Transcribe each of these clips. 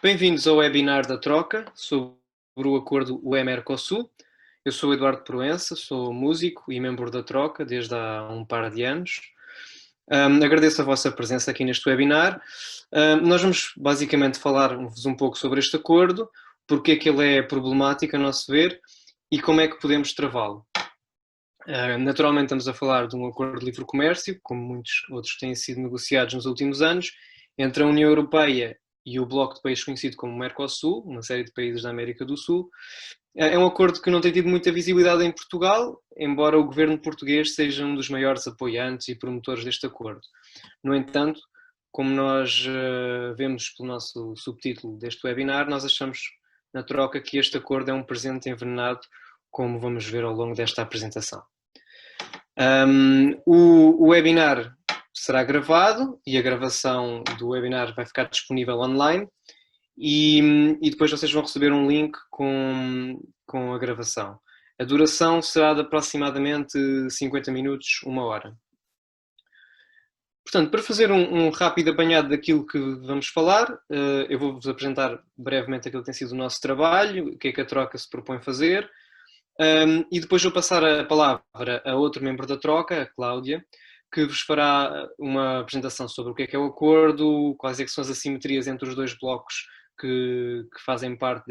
Bem-vindos ao webinar da Troca sobre o acordo UE-Mercosul. Eu sou Eduardo Proença, sou músico e membro da Troca desde há um par de anos. Agradeço a vossa presença aqui neste webinar. Nós vamos basicamente falar-vos um pouco sobre este acordo, porque é que ele é problemático a nosso ver e como é que podemos travá-lo. Naturalmente estamos a falar de um acordo de livre comércio, como muitos outros têm sido negociados nos últimos anos, entre a União Europeia e o bloco de países conhecido como Mercosul, uma série de países da América do Sul. É um acordo que não tem tido muita visibilidade em Portugal, embora o governo português seja um dos maiores apoiantes e promotores deste acordo. No entanto, como nós vemos pelo nosso subtítulo deste webinar, nós achamos na Troca que este acordo é um presente envenenado, como vamos ver ao longo desta apresentação. O webinar será gravado e a gravação do webinar vai ficar disponível online e depois vocês vão receber um link com a gravação. A duração será de aproximadamente 50 minutos, 1 hora. Portanto, para fazer um rápido apanhado daquilo que vamos falar, eu vou-vos apresentar brevemente aquilo que tem sido o nosso trabalho, o que é que a Troca se propõe fazer, e depois vou passar a palavra a outro membro da Troca, a Cláudia, que vos fará uma apresentação sobre o que é o acordo, quais é que são as assimetrias entre os dois blocos que fazem parte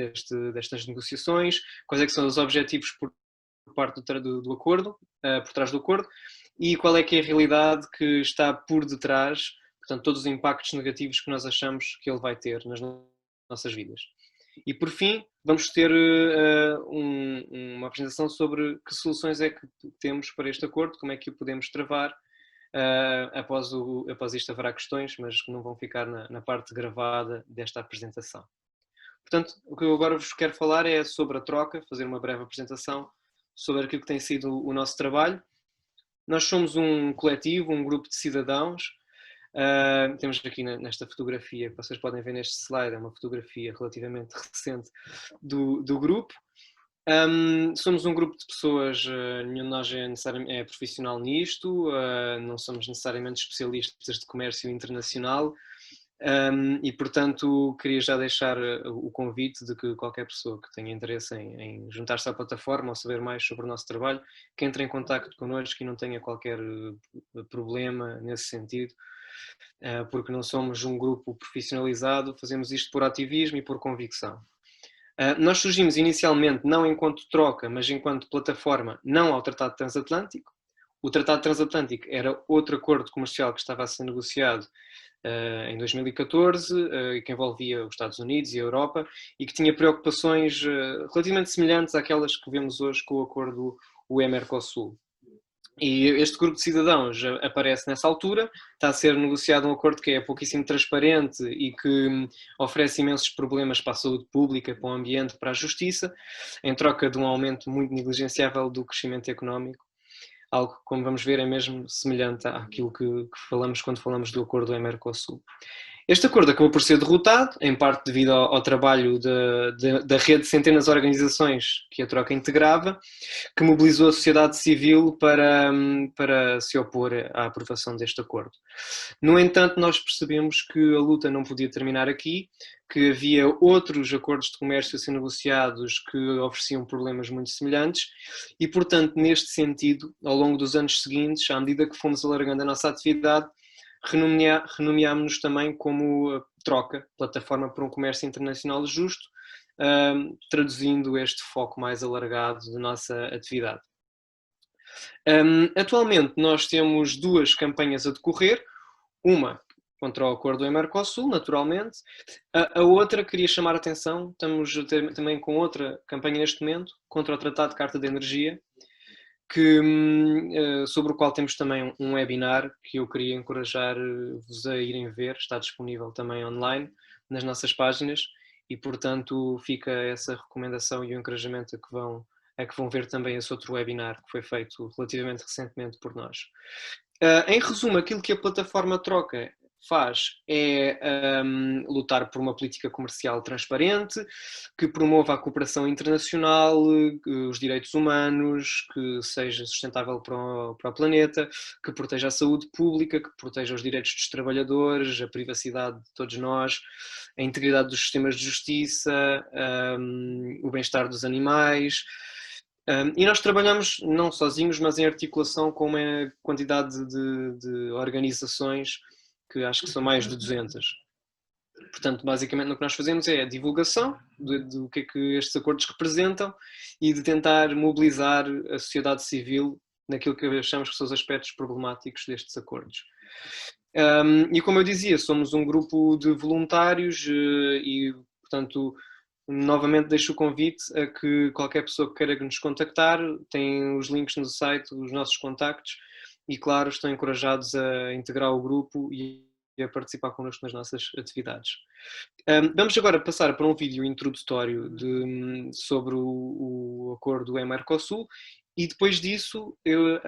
destas negociações, quais é que são os objetivos por parte do acordo, por trás do acordo, e qual é que é a realidade que está por detrás, portanto, todos os impactos negativos que nós achamos que ele vai ter nas nossas vidas. E por fim, vamos ter uma apresentação sobre que soluções é que temos para este acordo, como é que o podemos travar. Após isto haverá questões, mas que não vão ficar na parte gravada desta apresentação. Portanto, o que eu agora vos quero falar é sobre a Troca, fazer uma breve apresentação sobre aquilo que tem sido o nosso trabalho. Nós somos um coletivo, um grupo de cidadãos. Temos aqui nesta fotografia, que vocês podem ver neste slide, é uma fotografia relativamente recente do grupo. Somos um grupo de pessoas, nenhum de nós é profissional nisto, não somos necessariamente especialistas de comércio internacional, e portanto queria já deixar o convite de que qualquer pessoa que tenha interesse em juntar-se à plataforma ou saber mais sobre o nosso trabalho, que entre em contacto connosco e não tenha qualquer problema nesse sentido, porque não somos um grupo profissionalizado, fazemos isto por ativismo e por convicção. Nós surgimos inicialmente não enquanto Troca, mas enquanto plataforma não ao Tratado Transatlântico. O Tratado Transatlântico era outro acordo comercial que estava a ser negociado em 2014 e que envolvia os Estados Unidos e a Europa e que tinha preocupações relativamente semelhantes àquelas que vemos hoje com o acordo UE-Mercosul. E este grupo de cidadãos aparece nessa altura, está a ser negociado um acordo que é pouquíssimo transparente e que oferece imensos problemas para a saúde pública, para o ambiente, para a justiça, em troca de um aumento muito negligenciável do crescimento económico. Algo que, como vamos ver, é mesmo semelhante àquilo que falamos quando falamos do acordo UE-Mercosul. Este acordo acabou por ser derrotado, em parte devido ao trabalho da rede de centenas de organizações que a Troca integrava, que mobilizou a sociedade civil para se opor à aprovação deste acordo. No entanto, nós percebemos que a luta não podia terminar aqui, que havia outros acordos de comércio a ser negociados que ofereciam problemas muito semelhantes e, portanto, neste sentido, ao longo dos anos seguintes, à medida que fomos alargando a nossa atividade, renomeámos-nos também como Troca, Plataforma por um Comércio Internacional Justo, traduzindo este foco mais alargado da nossa atividade. Atualmente nós temos duas campanhas a decorrer, uma contra o acordo do Mercosul, naturalmente, a outra queria chamar a atenção, estamos também com outra campanha neste momento, contra o Tratado de Carta de Energia, sobre o qual temos também um webinar que eu queria encorajar-vos a irem ver, está disponível também online nas nossas páginas e, portanto, fica essa recomendação e o encorajamento a que vão ver também esse outro webinar que foi feito relativamente recentemente por nós. Em resumo, aquilo que a plataforma Troca faz é lutar por uma política comercial transparente, que promova a cooperação internacional, os direitos humanos, que seja sustentável para o planeta, que proteja a saúde pública, que proteja os direitos dos trabalhadores, a privacidade de todos nós, a integridade dos sistemas de justiça, o bem-estar dos animais. E nós trabalhamos não sozinhos, mas em articulação com uma quantidade de organizações que acho que são mais de 200. Portanto, basicamente o que nós fazemos é a divulgação do que é que estes acordos representam e de tentar mobilizar a sociedade civil naquilo que achamos que são os aspectos problemáticos destes acordos. E como eu dizia, somos um grupo de voluntários e, portanto, novamente deixo o convite a que qualquer pessoa que queira nos contactar, tem os links no site, os nossos contactos, e claro, estão encorajados a integrar o grupo e a participar connosco nas nossas atividades. Vamos agora passar para um vídeo introdutório sobre o acordo EU-Mercosul, e depois disso eu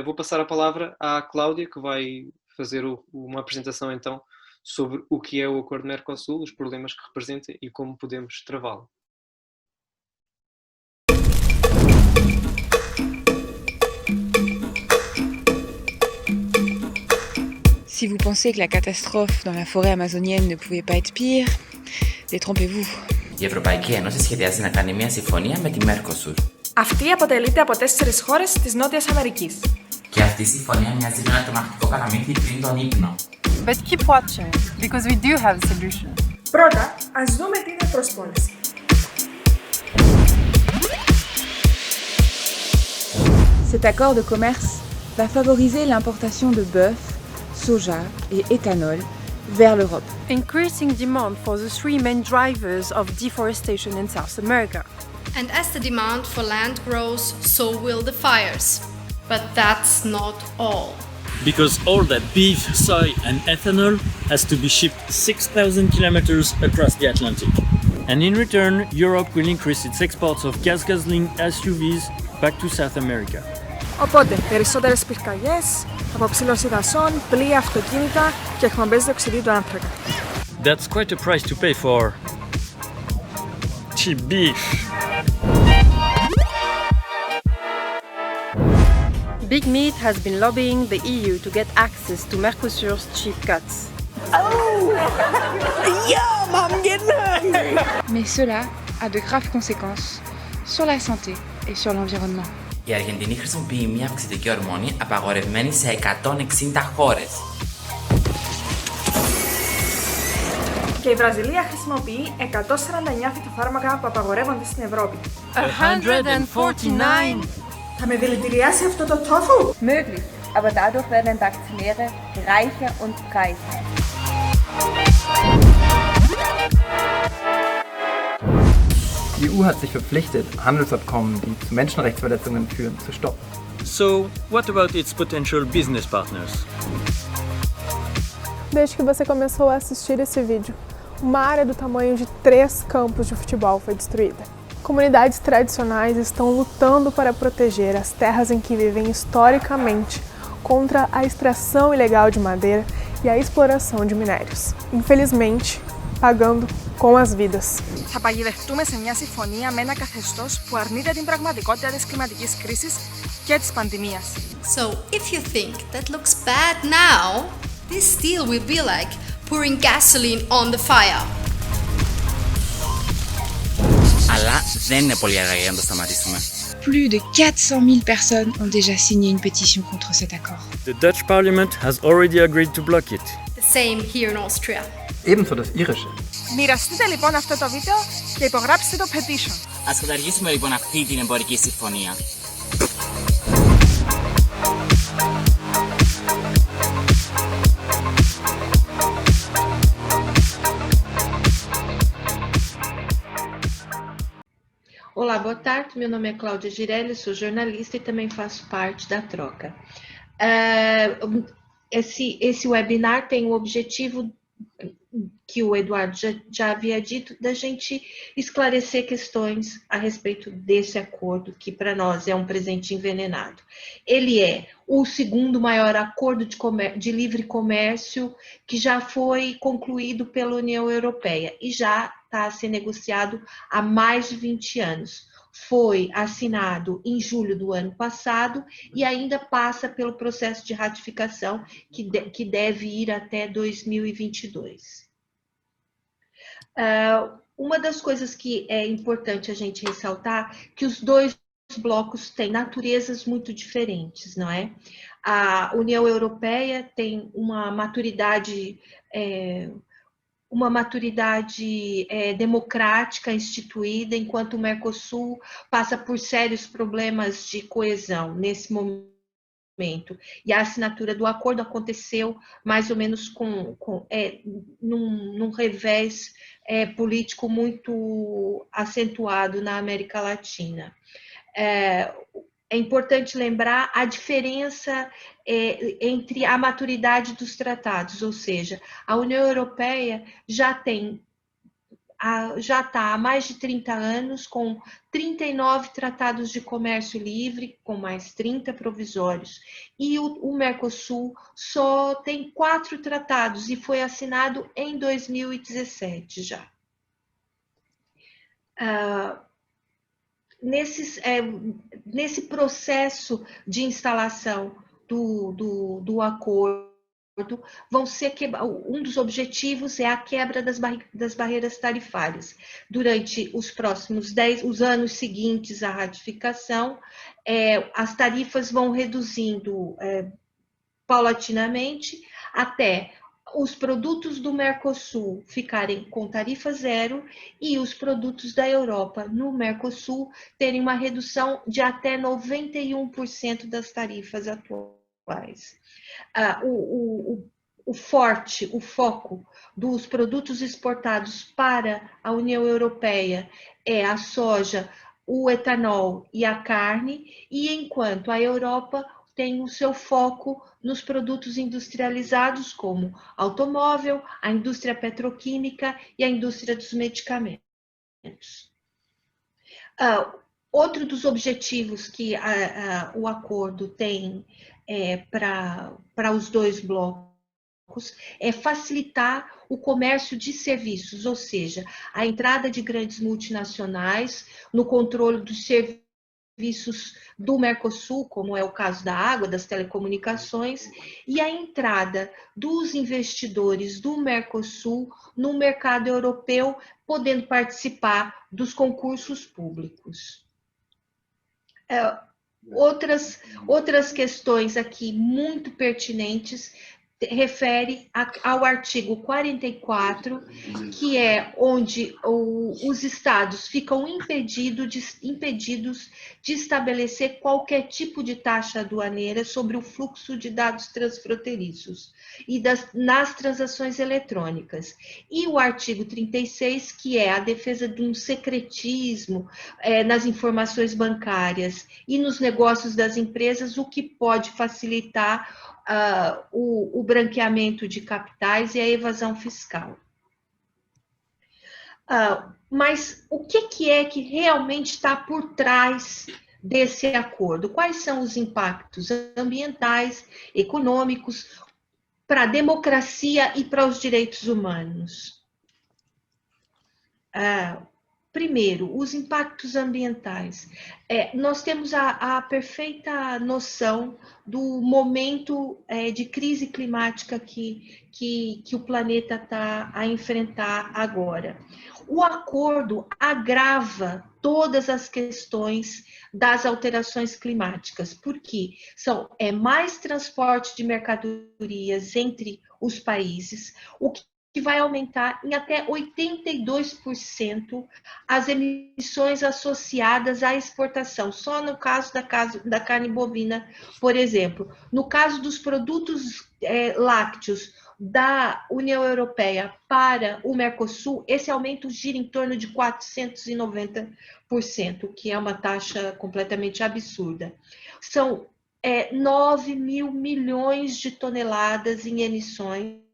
vou passar a palavra à Cláudia, que vai fazer uma apresentação então sobre o que é o acordo Mercosul, os problemas que representa e como podemos travá-lo. Si vous pensez que la catastrophe dans la forêt amazonienne ne pouvait pas être pire, détrompez-vous. Η Ευρωπαϊκή Ένωση σχεδιάζει να κάνει μια συμφωνία με τη Mercosur. Αυτή αποτελείται από 4 χώρες της Νότιας Αμερικής. Και αυτή η συμφωνία μοιάζει με ένα τρομακτικό παραμύθι πριν τον ύπνο. But keep watching, because we do have a solution. Πρώτα, ας δούμε τι είναι προσπόληση. Cet accord de commerce va favoriser l'importation de bœuf, soja et éthanol vers l'Europe. Increasing demand for the 3 main drivers of deforestation in South America. And as the demand for land grows, so will the fires. But that's not all. Because all that beef, soy and ethanol has to be shipped 6,000 kilometers across the Atlantic. And in return, Europe will increase its exports of gas-guzzling SUVs back to South America. Οπότε, περισσότερες πυρκαγιές, αποψήλωση δασών, πλοία, αυτοκίνητα και εκπομπές διοξειδίου του άνθρακα. That's quite a price to pay for cheap beef. Big Meat has been lobbying the EU to get access to Mercosur's cheap cuts. Mais cela a de graves conséquences sur la santé et sur l'environnement. Η Αργεντινή χρησιμοποιεί μια αυξητική ορμόνη απαγορευμένη σε 160 χώρες. Και η Βραζιλία χρησιμοποιεί 149 φυτοφάρμακα που απαγορεύονται στην Ευρώπη. 149! Θα με δηλητηριάσει αυτό το τόφου! Möglich, aber dadurch werden die Aktionäre reicher und reicher. Die EU hat sich verpflichtet, Handelsabkommen, die zu Menschenrechtsverletzungen führen, zu stoppen. So, what about its potential business partners? Desde que você começou a assistir esse vídeo, uma área do tamanho de 3 campos de futebol foi destruída. Comunidades tradicionais estão lutando para proteger as terras em que vivem historicamente contra a extração ilegal de madeira e a exploração de minérios. Infelizmente, pagando com as vidas. Θα παγιδευτούμε σε μια συμφωνία με ένα καθεστώς που αρνείται την πραγματικότητα της κλιματικής κρίσης και της πανδημίας. So, if you think that looks bad now, this deal will be like pouring gasoline on the fire. Αλλά δεν είναι πολύ αργά για να το σταματήσουμε. Plus de 400 000 personnes ont déjà signé une pétition contre cet accord. The Dutch parliament has already agreed to block it. The same here in Austria. Ebenso das irische. Μοιραστείτε λοιπόν αυτό το βίντεο και υπογράψτε το petition. Ας καταργήσουμε λοιπόν αυτή την εμπορική συμφωνία. Olá, boa tarde. Meu nome é Cláudia Girelli, sou jornalista e também faço parte da Troca. Esse webinar tem o objetivo, que o Eduardo já havia dito, da gente esclarecer questões a respeito desse acordo, que para nós é um presente envenenado. Ele é o segundo maior acordo de livre comércio que já foi concluído pela União Europeia e já está a ser negociado há mais de 20 anos. Foi assinado em julho do ano passado e ainda passa pelo processo de ratificação que deve ir até 2022. Uma das coisas que é importante a gente ressaltar que os dois blocos têm naturezas muito diferentes, não é? A União Europeia tem uma maturidade democrática instituída, enquanto o Mercosul passa por sérios problemas de coesão nesse momento. E a assinatura do acordo aconteceu mais ou menos num revés político muito acentuado na América Latina. É importante lembrar a diferença entre a maturidade dos tratados, ou seja, a União Europeia já está há mais de 30 anos com 39 tratados de comércio livre, com mais 30 provisórios. E o Mercosul só tem 4 tratados e foi assinado em 2017 já. Nesse processo de instalação do acordo, um dos objetivos é a quebra das barreiras tarifárias. Durante os anos seguintes à ratificação, as tarifas vão reduzindo paulatinamente até os produtos do Mercosul ficarem com tarifa zero e os produtos da Europa no Mercosul terem uma redução de até 91% das tarifas atuais. O foco dos produtos exportados para a União Europeia é a soja, o etanol e a carne, e enquanto a Europa tem o seu foco nos produtos industrializados, como automóvel, a indústria petroquímica e a indústria dos medicamentos. Outro dos objetivos que o acordo tem para os dois blocos é facilitar o comércio de serviços, ou seja, a entrada de grandes multinacionais no controle dos serviços do Mercosul, como é o caso da água, das telecomunicações, e a entrada dos investidores do Mercosul no mercado europeu, podendo participar dos concursos públicos. Outras questões aqui muito pertinentes refere ao artigo 44, que é onde os estados ficam impedidos de estabelecer qualquer tipo de taxa aduaneira sobre o fluxo de dados transfronteiriços e nas transações eletrônicas. E o artigo 36, que é a defesa de um secretismo nas informações bancárias e nos negócios das empresas, o que pode facilitar o branqueamento de capitais e a evasão fiscal. Mas o que é que realmente está por trás desse acordo? Quais são os impactos ambientais, econômicos, para a democracia e para os direitos humanos? Primeiro, os impactos ambientais. Nós temos a perfeita noção do momento de crise climática que o planeta está a enfrentar agora. O acordo agrava todas as questões das alterações climáticas, porque é mais transporte de mercadorias entre os países, o que vai aumentar em até 82% as emissões associadas à exportação, só no caso da carne bovina, por exemplo. No caso dos produtos lácteos da União Europeia para o Mercosul, esse aumento gira em torno de 490%, que é uma taxa completamente absurda. São 9 mil milhões de toneladas em emissões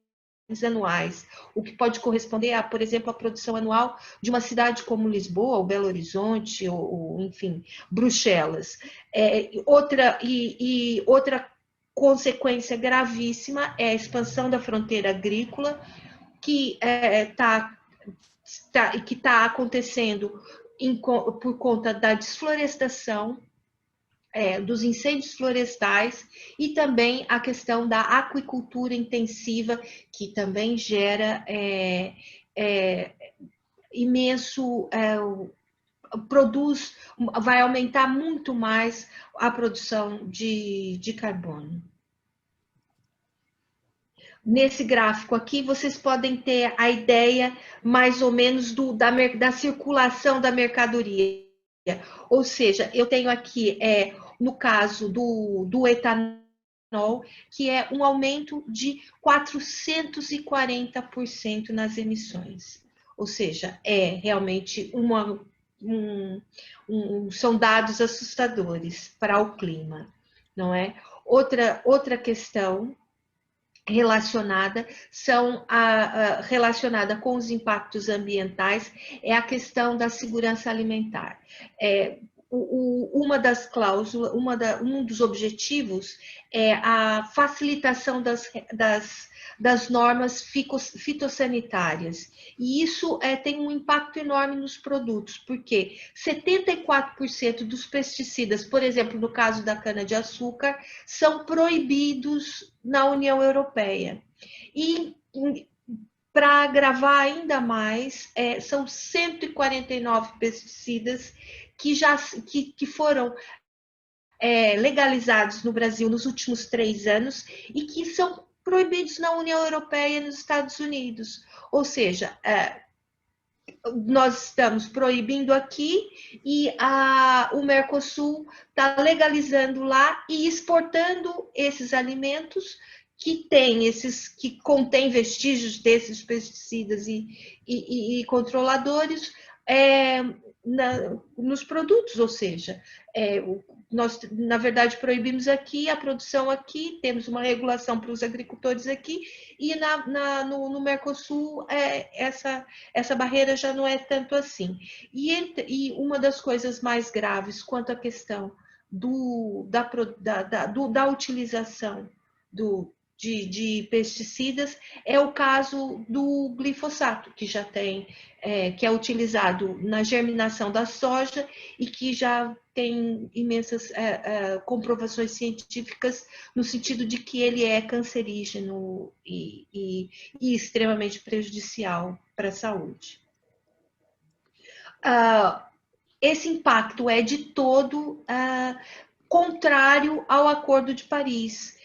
anuais, o que pode corresponder a, por exemplo, a produção anual de uma cidade como Lisboa, ou Belo Horizonte, ou enfim, Bruxelas. Outra consequência gravíssima é a expansão da fronteira agrícola, que está acontecendo por conta da desflorestação, dos incêndios florestais, e também a questão da aquicultura intensiva, que também gera imenso, vai aumentar muito mais a produção de carbono. Nesse gráfico aqui, vocês podem ter a ideia, mais ou menos, da circulação da mercadoria. Ou seja, eu tenho aqui, no caso do etanol, que é um aumento de 440% nas emissões. Ou seja, realmente são dados assustadores para o clima, não é? Outra questão relacionada com os impactos ambientais é a questão da segurança alimentar. Uma das cláusulas, um dos objetivos é a facilitação das normas fitossanitárias. E isso tem um impacto enorme nos produtos, porque 74% dos pesticidas, por exemplo, no caso da cana-de-açúcar, são proibidos na União Europeia. E para agravar ainda mais, são 149 pesticidas que foram legalizados no Brasil nos últimos 3 anos e que são proibidos na União Europeia e nos Estados Unidos. Ou seja, nós estamos proibindo aqui e o Mercosul está legalizando lá e exportando esses alimentos que contêm vestígios desses pesticidas e controladores nos produtos, ou seja, nós, na verdade, proibimos aqui a produção aqui, temos uma regulação para os agricultores aqui, e no Mercosul essa barreira já não é tanto assim. E uma das coisas mais graves quanto à questão da utilização de pesticidas é o caso do glifosato, que já tem, que é utilizado na germinação da soja e que já tem imensas comprovações científicas no sentido de que ele é cancerígeno e extremamente prejudicial para a saúde. Esse impacto é de todo contrário ao Acordo de Paris.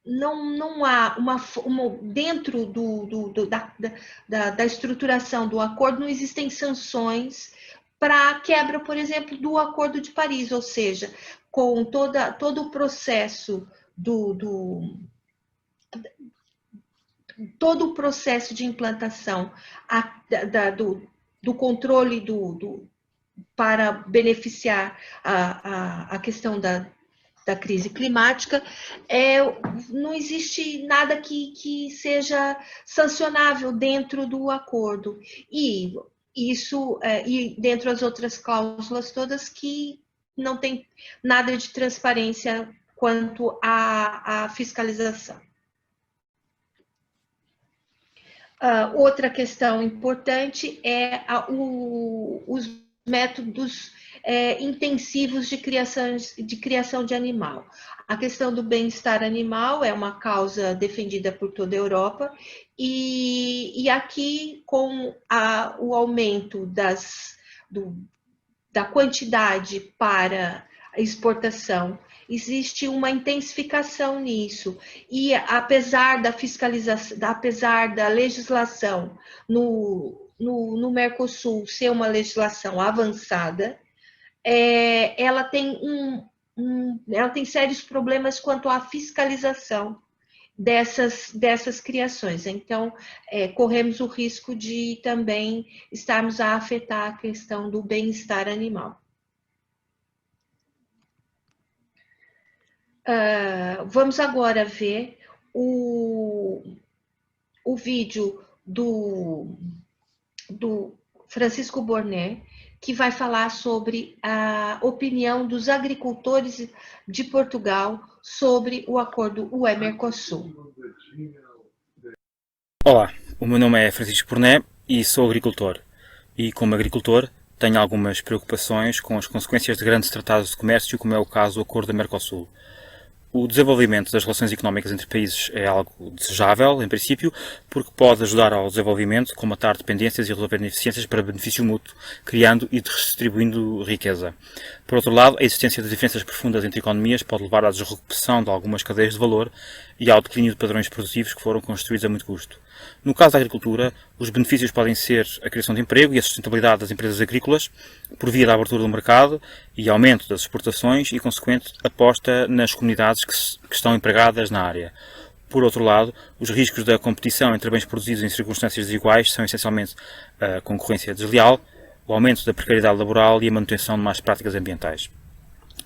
Não há dentro da estruturação do acordo, não existem sanções para a quebra, por exemplo, do Acordo de Paris, ou seja, com todo o processo todo o processo de implantação do controle para beneficiar a questão da crise climática, não existe nada que seja sancionável dentro do acordo. E isso, e dentro das outras cláusulas todas, que não tem nada de transparência quanto à fiscalização. Outra questão importante é os métodos intensivos de criação de animal. A questão do bem-estar animal é uma causa defendida por toda a Europa e aqui, com o aumento da quantidade para a exportação, existe uma intensificação nisso. E apesar da fiscalização, apesar da legislação no Mercosul ser uma legislação avançada, ela tem sérios problemas quanto à fiscalização dessas criações. Então, corremos o risco de também estarmos a afetar a questão do bem-estar animal. Vamos agora ver o vídeo do Francisco Bornet, que vai falar sobre a opinião dos agricultores de Portugal sobre o acordo UE-Mercosul. Olá, o meu nome é Francisco Bornet e sou agricultor. E como agricultor tenho algumas preocupações com as consequências de grandes tratados de comércio, como é o caso do acordo da Mercosul. O desenvolvimento das relações económicas entre países é algo desejável, em princípio, porque pode ajudar ao desenvolvimento, combater dependências e resolver ineficiências para benefício mútuo, criando e redistribuindo riqueza. Por outro lado, a existência de diferenças profundas entre economias pode levar à desrecuperação de algumas cadeias de valor e ao declínio de padrões produtivos que foram construídos a muito custo. No caso da agricultura, os benefícios podem ser a criação de emprego e a sustentabilidade das empresas agrícolas, por via da abertura do mercado e aumento das exportações e consequente aposta nas comunidades que estão empregadas na área. Por outro lado, os riscos da competição entre bens produzidos em circunstâncias desiguais são essencialmente a concorrência desleal, o aumento da precariedade laboral e a manutenção de más práticas ambientais.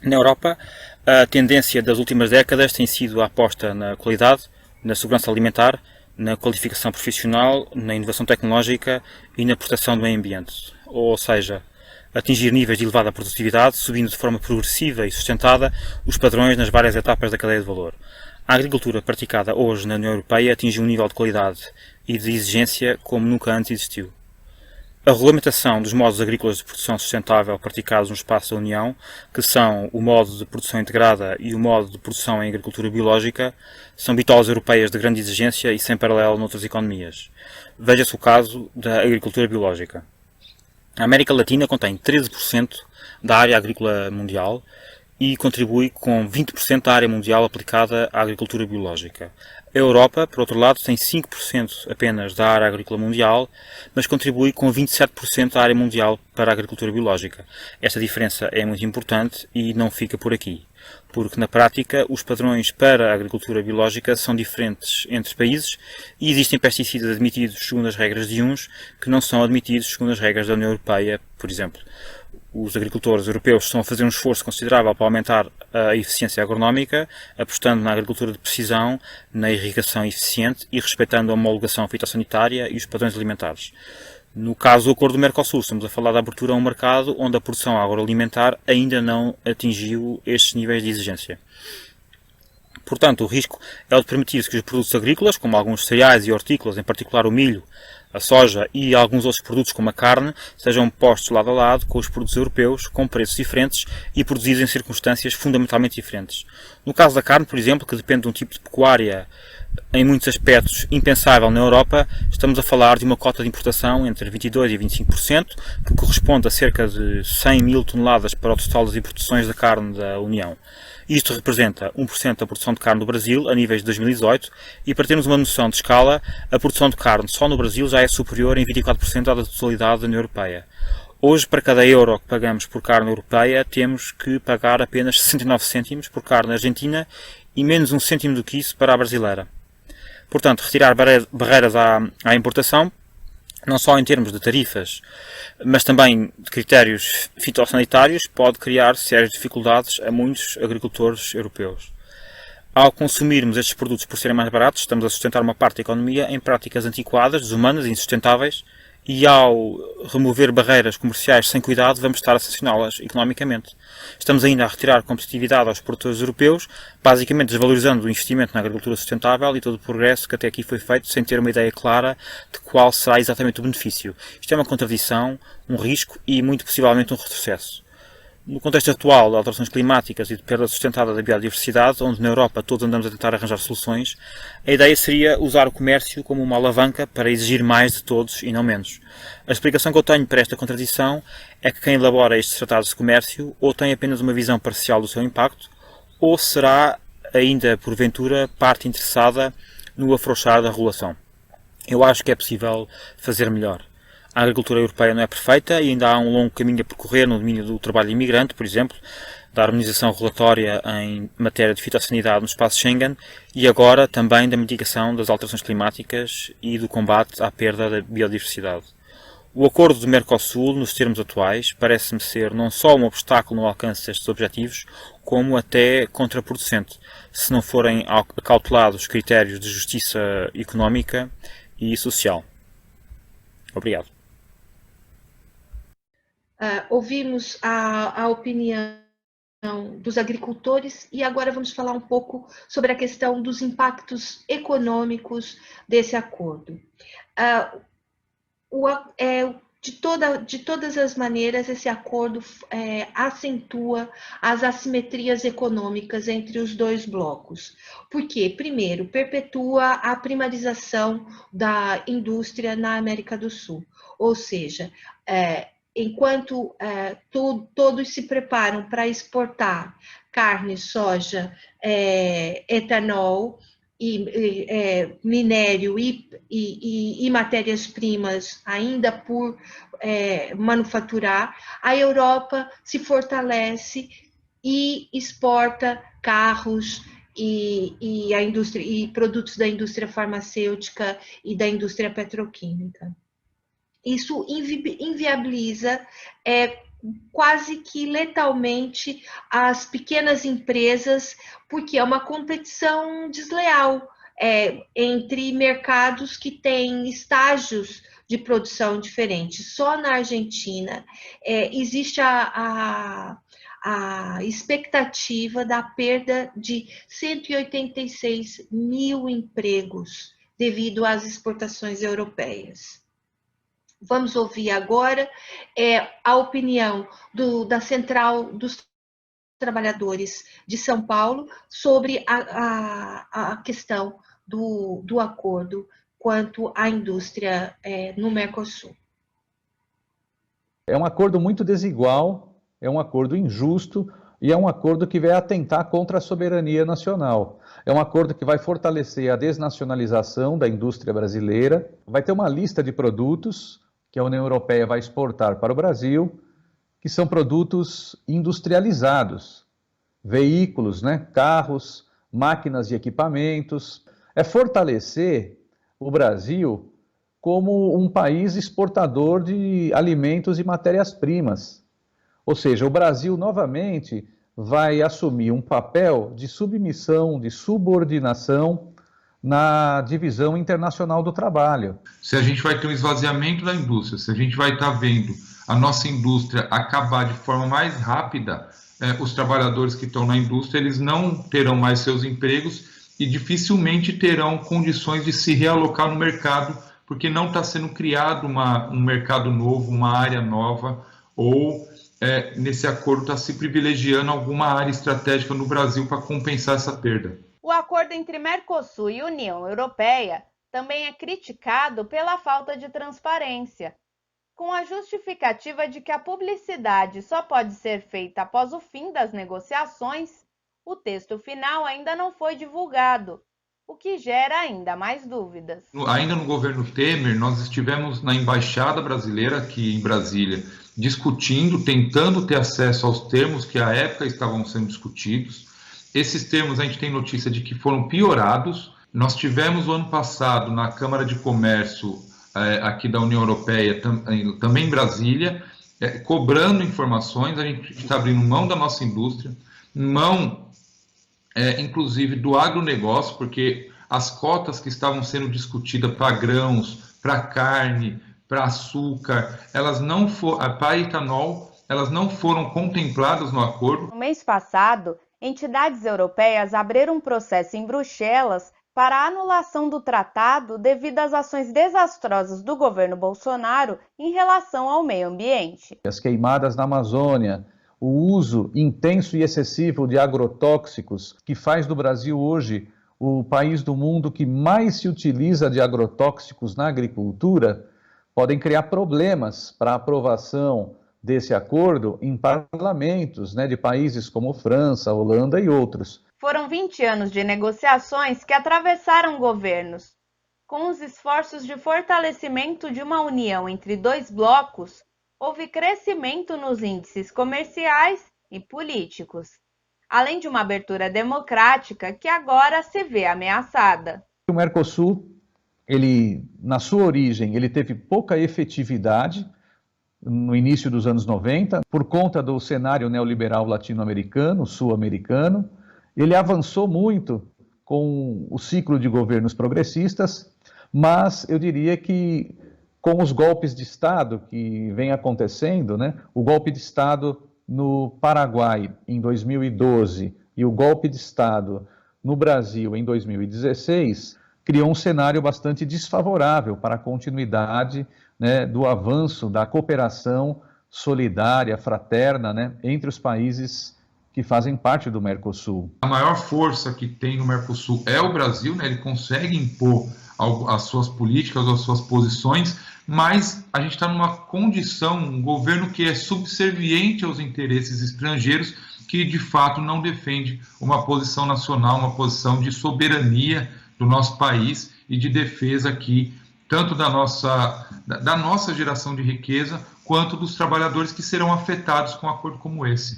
Na Europa, a tendência das últimas décadas tem sido a aposta na qualidade, na segurança alimentar, na qualificação profissional, na inovação tecnológica e na proteção do meio ambiente. Ou seja, atingir níveis de elevada produtividade, subindo de forma progressiva e sustentada os padrões nas várias etapas da cadeia de valor. A agricultura praticada hoje na União Europeia atinge um nível de qualidade e de exigência como nunca antes existiu. A regulamentação dos modos agrícolas de produção sustentável praticados no espaço da União, que são o modo de produção integrada e o modo de produção em agricultura biológica, são bitolas europeias de grande exigência e sem paralelo noutras economias. Veja-se o caso da agricultura biológica. A América Latina contém 13% da área agrícola mundial e contribui com 20% da área mundial aplicada à agricultura biológica. A Europa, por outro lado, tem 5% apenas da área agrícola mundial, mas contribui com 27% da área mundial para a agricultura biológica. Esta diferença é muito importante e não fica por aqui, porque na prática os padrões para a agricultura biológica são diferentes entre países e existem pesticidas admitidos segundo as regras de uns que não são admitidos segundo as regras da União Europeia, por exemplo. Os agricultores europeus estão a fazer um esforço considerável para aumentar a eficiência agronómica, apostando na agricultura de precisão, na irrigação eficiente e respeitando a homologação fitossanitária e os padrões alimentares. No caso do acordo do Mercosul, estamos a falar da abertura a um mercado onde a produção agroalimentar ainda não atingiu estes níveis de exigência. Portanto, o risco é o de permitir que os produtos agrícolas, como alguns cereais e hortícolas, em particular o milho, a soja e alguns outros produtos como a carne, sejam postos lado a lado com os produtos europeus, com preços diferentes e produzidos em circunstâncias fundamentalmente diferentes. No caso da carne, por exemplo, que depende de um tipo de pecuária em muitos aspectos impensável na Europa, estamos a falar de uma cota de importação entre 22% e 25%, que corresponde a cerca de 100 mil toneladas para o total das importações da carne da União. Isto representa 1% da produção de carne do Brasil a níveis de 2018 e, para termos uma noção de escala, a produção de carne só no Brasil já é superior em 24% à da totalidade da União Europeia. Hoje, para cada euro que pagamos por carne europeia, temos que pagar apenas 69 cêntimos por carne argentina e menos 1 cêntimo do que isso para a brasileira. Portanto, retirar barreiras à importação, não só em termos de tarifas, mas também de critérios fitossanitários, pode criar sérias dificuldades a muitos agricultores europeus. Ao consumirmos estes produtos por serem mais baratos, estamos a sustentar uma parte da economia em práticas antiquadas, desumanas e insustentáveis, e ao remover barreiras comerciais sem cuidado, vamos estar a sancioná-las economicamente. Estamos ainda a retirar competitividade aos produtores europeus, basicamente desvalorizando o investimento na agricultura sustentável e todo o progresso que até aqui foi feito sem ter uma ideia clara de qual será exatamente o benefício. Isto é uma contradição, um risco e muito possivelmente um retrocesso. No contexto atual de alterações climáticas e de perda sustentada da biodiversidade, onde na Europa todos andamos a tentar arranjar soluções, a ideia seria usar o comércio como uma alavanca para exigir mais de todos e não menos. A explicação que eu tenho para esta contradição é que quem elabora estes tratados de comércio ou tem apenas uma visão parcial do seu impacto, ou será ainda, porventura, parte interessada no afrouxar da regulação. Eu acho que é possível fazer melhor. A agricultura europeia não é perfeita e ainda há um longo caminho a percorrer no domínio do trabalho imigrante, por exemplo, da harmonização regulatória em matéria de fitossanidade no espaço Schengen e agora também da mitigação das alterações climáticas e do combate à perda da biodiversidade. O acordo do Mercosul, nos termos atuais, parece-me ser não só um obstáculo no alcance destes objetivos, como até contraproducente, se não forem acautelados critérios de justiça económica e social. Obrigado. Ouvimos a opinião dos agricultores e agora vamos falar um pouco sobre a questão dos impactos econômicos desse acordo. De todas as maneiras, esse acordo acentua as assimetrias econômicas entre os dois blocos. Por quê? Primeiro, perpetua a primarização da indústria na América do Sul, ou seja, enquanto todos se preparam para exportar carne, soja, etanol, minério e matérias-primas ainda por manufaturar, a Europa se fortalece e exporta carros e produtos da indústria farmacêutica e da indústria petroquímica. Isso inviabiliza quase que letalmente as pequenas empresas, porque é uma competição desleal entre mercados que têm estágios de produção diferentes. Só na Argentina existe a expectativa da perda de 186 mil empregos devido às exportações europeias. Vamos ouvir agora a opinião da Central dos Trabalhadores de São Paulo sobre a questão do acordo quanto à indústria no Mercosul. É um acordo muito desigual, é um acordo injusto e é um acordo que vai atentar contra a soberania nacional. É um acordo que vai fortalecer a desnacionalização da indústria brasileira, vai ter uma lista de produtos que a União Europeia vai exportar para o Brasil, que são produtos industrializados, veículos, carros, máquinas e equipamentos. É fortalecer o Brasil como um país exportador de alimentos e matérias-primas. Ou seja, o Brasil novamente vai assumir um papel de submissão, de subordinação na divisão internacional do trabalho. Se a gente vai ter um esvaziamento da indústria, se a gente vai estar vendo a nossa indústria acabar de forma mais rápida, os trabalhadores que estão na indústria, eles não terão mais seus empregos e dificilmente terão condições de se realocar no mercado, porque não está sendo criado um mercado novo, uma área nova, ou nesse acordo está se privilegiando alguma área estratégica no Brasil para compensar essa perda. O acordo entre Mercosul e União Europeia também é criticado pela falta de transparência, com a justificativa de que a publicidade só pode ser feita após o fim das negociações. O texto final ainda não foi divulgado, o que gera ainda mais dúvidas. Ainda no governo Temer, nós estivemos na Embaixada Brasileira aqui em Brasília, discutindo, tentando ter acesso aos termos que à época estavam sendo discutidos. Esses termos a gente tem notícia de que foram piorados. Nós tivemos o ano passado na Câmara de Comércio aqui da União Europeia, também em Brasília, cobrando informações. A gente está abrindo mão da nossa indústria, mão inclusive do agronegócio, porque as cotas que estavam sendo discutidas para grãos, para carne, para açúcar, para etanol, elas não foram contempladas no acordo. No mês passado, entidades europeias abriram um processo em Bruxelas para a anulação do tratado devido às ações desastrosas do governo Bolsonaro em relação ao meio ambiente. As queimadas na Amazônia, o uso intenso e excessivo de agrotóxicos, que faz do Brasil hoje o país do mundo que mais se utiliza de agrotóxicos na agricultura, podem criar problemas para a aprovação desse acordo em parlamentos de países como França, Holanda e outros. Foram 20 anos de negociações que atravessaram governos. Com os esforços de fortalecimento de uma união entre dois blocos, houve crescimento nos índices comerciais e políticos, além de uma abertura democrática que agora se vê ameaçada. O Mercosul, na sua origem, ele teve pouca efetividade no início dos anos 90, por conta do cenário neoliberal latino-americano, sul-americano. Ele avançou muito com o ciclo de governos progressistas, mas eu diria que com os golpes de Estado que vem acontecendo, né, o golpe de Estado no Paraguai em 2012 e o golpe de Estado no Brasil em 2016, criou um cenário bastante desfavorável para a continuidade, né, do avanço da cooperação solidária, fraterna, né, entre os países que fazem parte do Mercosul. A maior força que tem no Mercosul é o Brasil, né? Ele consegue impor as suas políticas, as suas posições, mas a gente está numa condição, um governo que é subserviente aos interesses estrangeiros, que de fato não defende uma posição nacional, uma posição de soberania do nosso país e de defesa aqui, tanto da nossa geração de riqueza, quanto dos trabalhadores que serão afetados com um acordo como esse.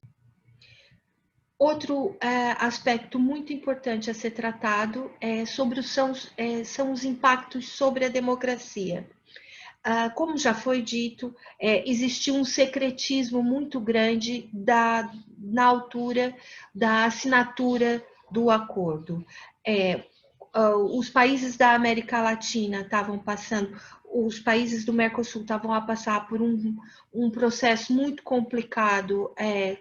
Outro aspecto muito importante a ser tratado são os impactos sobre a democracia. Como já foi dito, existiu um secretismo muito grande na altura da assinatura do acordo. Os países da América Latina estavam passando, os países do Mercosul estavam a passar por um processo muito complicado,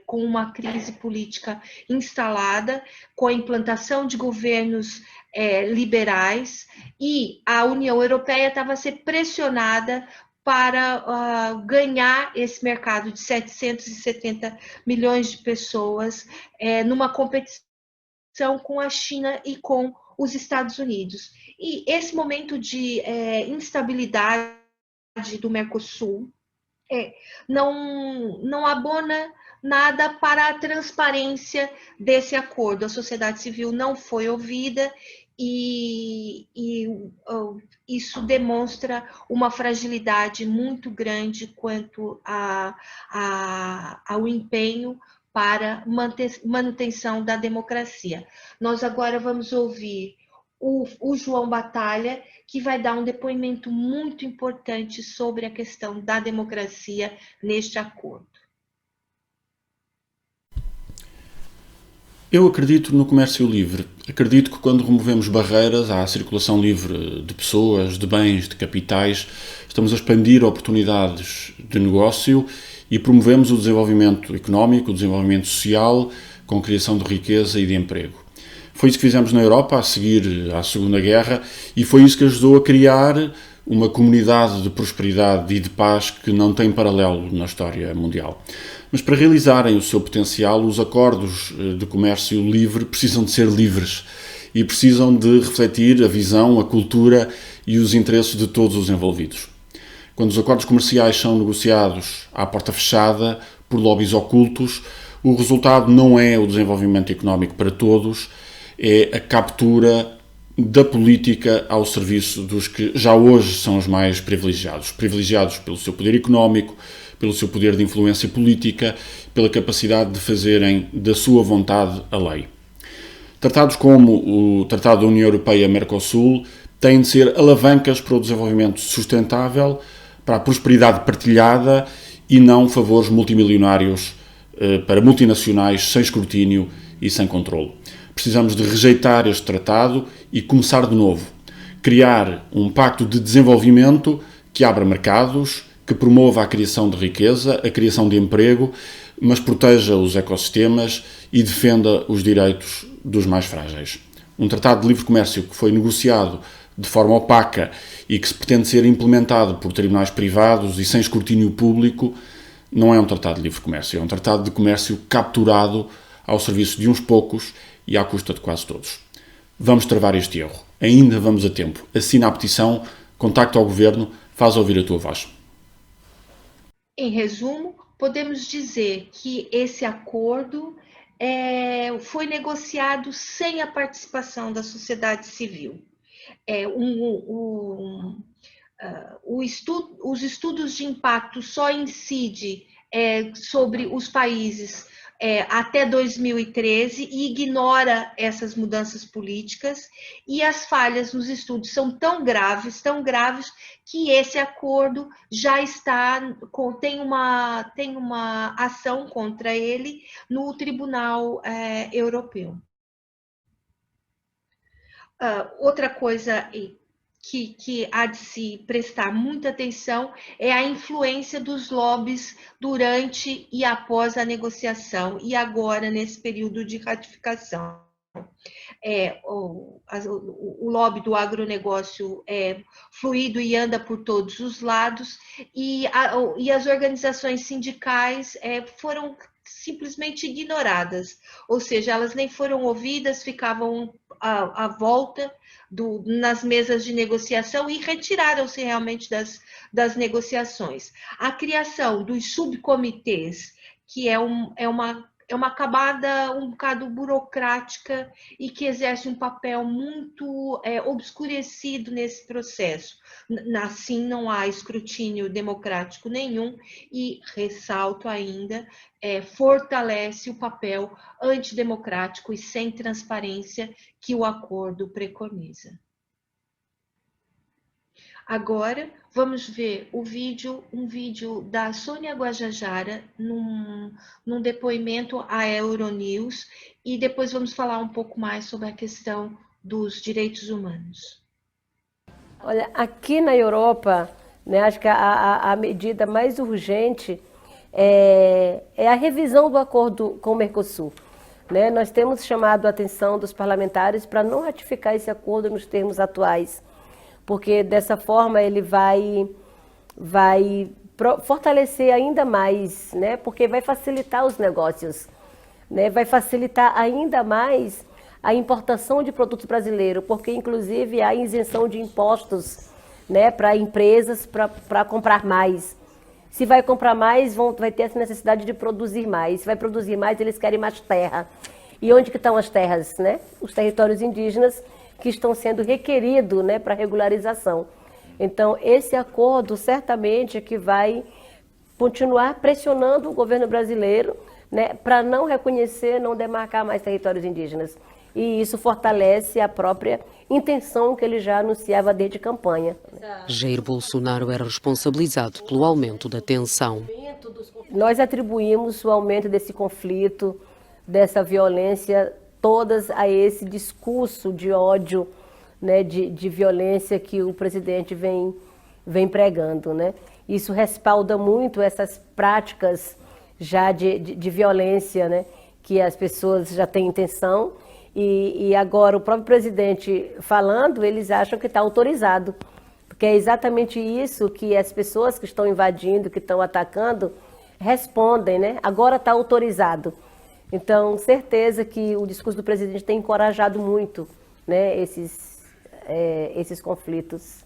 com uma crise política instalada, com a implantação de governos liberais, e a União Europeia estava a ser pressionada para ganhar esse mercado de 770 milhões de pessoas, numa competição com a China e com os Estados Unidos. E esse momento de instabilidade do Mercosul não abona nada para a transparência desse acordo. A sociedade civil não foi ouvida e isso demonstra uma fragilidade muito grande quanto ao empenho para manutenção da democracia. Nós agora vamos ouvir o João Batalha, que vai dar um depoimento muito importante sobre a questão da democracia neste acordo. Eu acredito no comércio livre. Acredito que quando removemos barreiras à circulação livre de pessoas, de bens, de capitais, estamos a expandir oportunidades de negócio e promovemos o desenvolvimento económico, o desenvolvimento social, com criação de riqueza e de emprego. Foi isso que fizemos na Europa a seguir à Segunda Guerra e foi isso que ajudou a criar uma comunidade de prosperidade e de paz que não tem paralelo na história mundial. Mas para realizarem o seu potencial, os acordos de comércio livre precisam de ser livres e precisam de refletir a visão, a cultura e os interesses de todos os envolvidos. Quando os acordos comerciais são negociados à porta fechada, por lobbies ocultos, o resultado não é o desenvolvimento económico para todos, é a captura da política ao serviço dos que já hoje são os mais privilegiados. Privilegiados pelo seu poder económico, pelo seu poder de influência política, pela capacidade de fazerem da sua vontade a lei. Tratados como o Tratado da União Europeia-Mercosul têm de ser alavancas para o desenvolvimento sustentável, para a prosperidade partilhada e não favores multimilionários para multinacionais sem escrutínio e sem controle. Precisamos de rejeitar este tratado e começar de novo. Criar um pacto de desenvolvimento que abra mercados, que promova a criação de riqueza, a criação de emprego, mas proteja os ecossistemas e defenda os direitos dos mais frágeis. Um tratado de livre comércio que foi negociado de forma opaca e que se pretende ser implementado por tribunais privados e sem escrutínio público, não é um tratado de livre comércio, é um tratado de comércio capturado ao serviço de uns poucos e à custa de quase todos. Vamos travar este erro. Ainda vamos a tempo. Assina a petição, contacta ao Governo, faz ouvir a tua voz. Em resumo, podemos dizer que esse acordo foi negociado sem a participação da sociedade civil. Os estudos de impacto só incidem sobre os países até 2013 e ignora essas mudanças políticas, e as falhas nos estudos são tão graves, que esse acordo já tem uma ação contra ele no Tribunal Europeu. Outra coisa que há de se prestar muita atenção é a influência dos lobbies durante e após a negociação e agora nesse período de ratificação. O lobby do agronegócio é fluido e anda por todos os lados, e as organizações sindicais foram simplesmente ignoradas, ou seja, elas nem foram ouvidas, ficavam à volta nas mesas de negociação e retiraram-se realmente das negociações. A criação dos subcomitês, que é uma camada um bocado burocrática e que exerce um papel muito obscurecido nesse processo. Assim, não há escrutínio democrático nenhum e, ressalto ainda, fortalece o papel antidemocrático e sem transparência que o acordo preconiza. Agora, vamos ver um vídeo da Sônia Guajajara num depoimento à Euronews, e depois vamos falar um pouco mais sobre a questão dos direitos humanos. Olha, aqui na Europa, né, acho que a medida mais urgente é a revisão do acordo com o Mercosul. Né? Nós temos chamado a atenção dos parlamentares para não ratificar esse acordo nos termos atuais, porque dessa forma ele vai fortalecer ainda mais, né? Porque vai facilitar os negócios, né? Vai facilitar ainda mais a importação de produtos brasileiros, porque inclusive há isenção de impostos, né, para empresas para comprar mais. Se vai comprar mais, vai ter essa necessidade de produzir mais. Se vai produzir mais, eles querem mais terra. E onde que estão as terras, né? Os territórios indígenas que estão sendo requeridos, né, para regularização. Então, esse acordo certamente que vai continuar pressionando o governo brasileiro, né, para não reconhecer, não demarcar mais territórios indígenas. E isso fortalece a própria intenção que ele já anunciava desde campanha. Jair Bolsonaro é responsabilizado pelo aumento da tensão. Nós atribuímos o aumento desse conflito, dessa violência, todas a esse discurso de ódio, né, de violência que o presidente vem pregando, né? Isso respalda muito essas práticas já de violência, né, que as pessoas já têm intenção, e agora o próprio presidente falando, eles acham que está autorizado, porque é exatamente isso que as pessoas que estão invadindo, que estão atacando, respondem, né? Agora está autorizado. Então, certeza que o discurso do presidente tem encorajado muito, né, esses conflitos.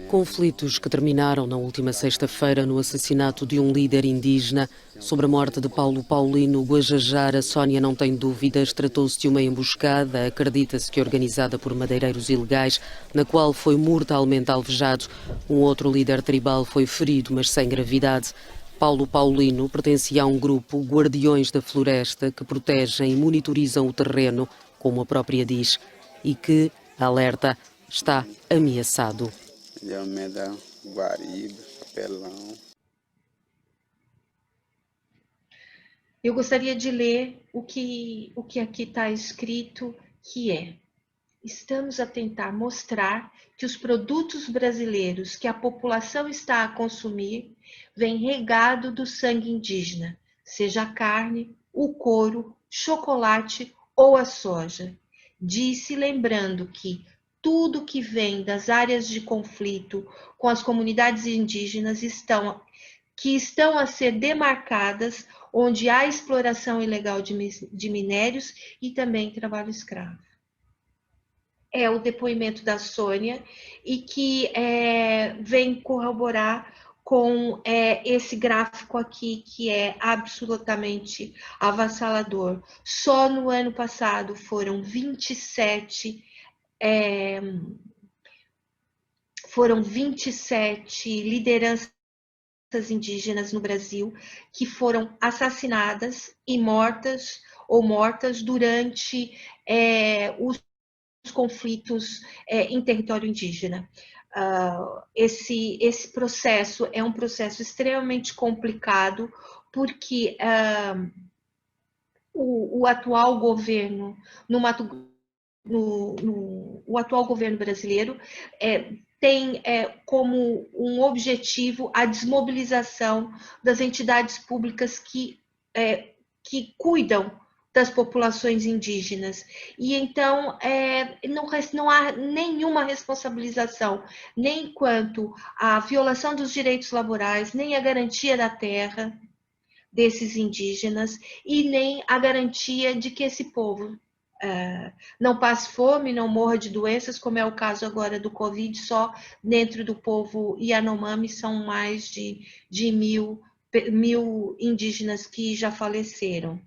Conflitos que terminaram na última sexta-feira no assassinato de um líder indígena. Sobre a morte de Paulo Paulino Guajajara, Sónia não tem dúvidas, tratou-se de uma emboscada, acredita-se que organizada por madeireiros ilegais, na qual foi mortalmente alvejado. Um outro líder tribal foi ferido, mas sem gravidade. Paulo Paulino pertencia a um grupo, Guardiões da Floresta, que protegem e monitorizam o terreno, como a própria diz, e que, alerta, está ameaçado. Eu gostaria de ler o que aqui está escrito, que é: estamos a tentar mostrar que os produtos brasileiros que a população está a consumir vêm regado do sangue indígena, seja a carne, o couro, chocolate ou a soja. Disse lembrando que tudo que vem das áreas de conflito com as comunidades indígenas estão a ser demarcadas, onde há exploração ilegal de minérios e também trabalho escravo. É o depoimento da Sônia e que vem corroborar com esse gráfico aqui, que é absolutamente avassalador. Só no ano passado foram 27 lideranças indígenas no Brasil que foram assassinadas e mortas durante os conflitos em território indígena. Esse processo é um processo extremamente complicado, porque o atual governo o atual governo brasileiro tem como um objetivo a desmobilização das entidades públicas que cuidam das populações indígenas. E então não há nenhuma responsabilização, nem quanto à violação dos direitos laborais, nem a garantia da terra desses indígenas, e nem a garantia de que esse povo não passe fome, não morra de doenças, como é o caso agora do Covid. Só dentro do povo Yanomami são mais de 1.000 indígenas que já faleceram.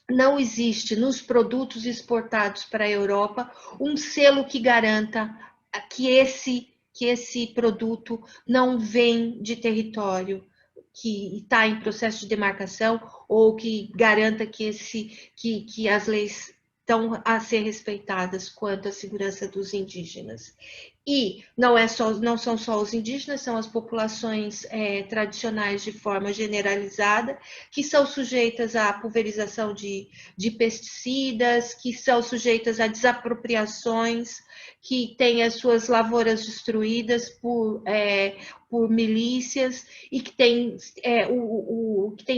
Não existe nos produtos exportados para a Europa um selo que garanta que esse produto não vem de território que está em processo de demarcação, ou que garanta que as leis estão a ser respeitadas quanto à segurança dos indígenas. E não são só os indígenas, são as populações tradicionais de forma generalizada, que são sujeitas à pulverização de pesticidas, que são sujeitas a desapropriações, que têm as suas lavouras destruídas por milícias, e que tem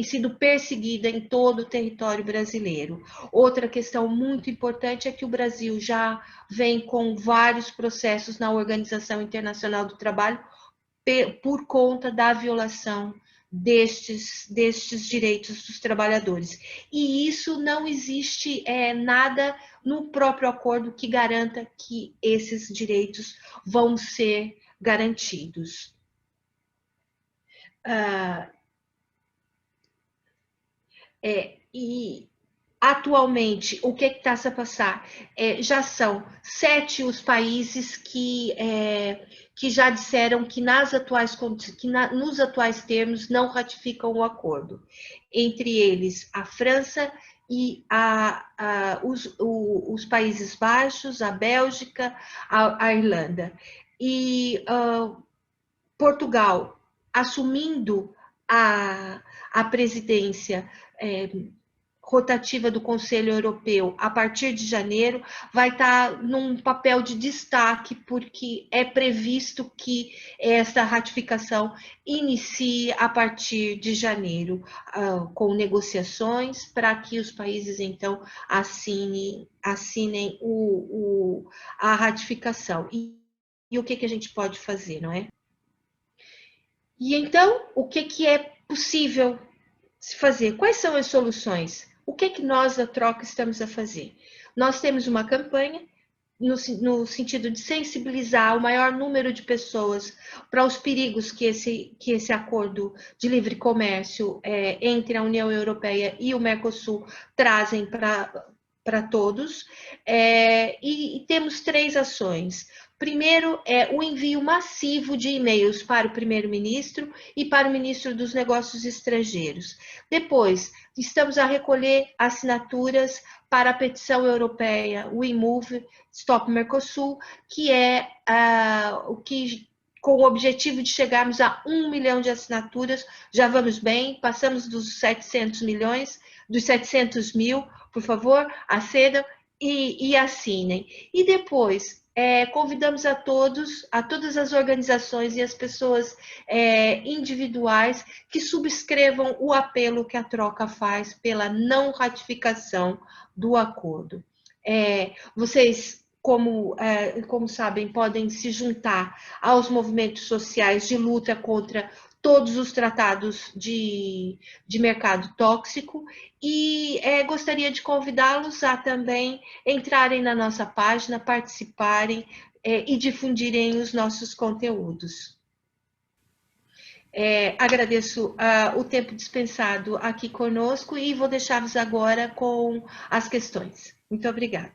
sido perseguida em todo o território brasileiro. Outra questão muito importante é que o Brasil já vem com vários processos na Organização Internacional do Trabalho por conta da violação destes direitos dos trabalhadores. E isso não existe nada no próprio acordo que garanta que esses direitos vão ser garantidos. E atualmente, o que está a passar? Já são 7 os países que já disseram que nos atuais termos não ratificam o acordo. Entre eles, a França e os Países Baixos, a Bélgica, a Irlanda. E Portugal, assumindo a presidência rotativa do Conselho Europeu a partir de janeiro, vai estar num papel de destaque, porque é previsto que essa ratificação inicie a partir de janeiro, com negociações para que os países então assinem a ratificação. E o que a gente pode fazer, não é? E então, o que é possível se fazer? Quais são as soluções? O que nós da Troca estamos a fazer? Nós temos uma campanha no sentido de sensibilizar o maior número de pessoas para os perigos que esse acordo de livre comércio entre a União Europeia e o Mercosul trazem para todos. E temos 3 ações. Primeiro é o envio massivo de e-mails para o primeiro-ministro e para o ministro dos Negócios Estrangeiros. Depois, estamos a recolher assinaturas para a petição europeia We Move Stop Mercosul, que com o objetivo de chegarmos a 1 milhão de assinaturas. Já vamos bem, passamos dos 700 mil, por favor, acedam e assinem. E depois, convidamos a todas as organizações e as pessoas individuais que subscrevam o apelo que a Troca faz pela não ratificação do acordo. Vocês, como sabem, podem se juntar aos movimentos sociais de luta contra todos os tratados de mercado tóxico, e gostaria de convidá-los a também entrarem na nossa página, participarem e difundirem os nossos conteúdos. Agradeço o tempo dispensado aqui conosco e vou deixar-vos agora com as questões. Muito obrigada.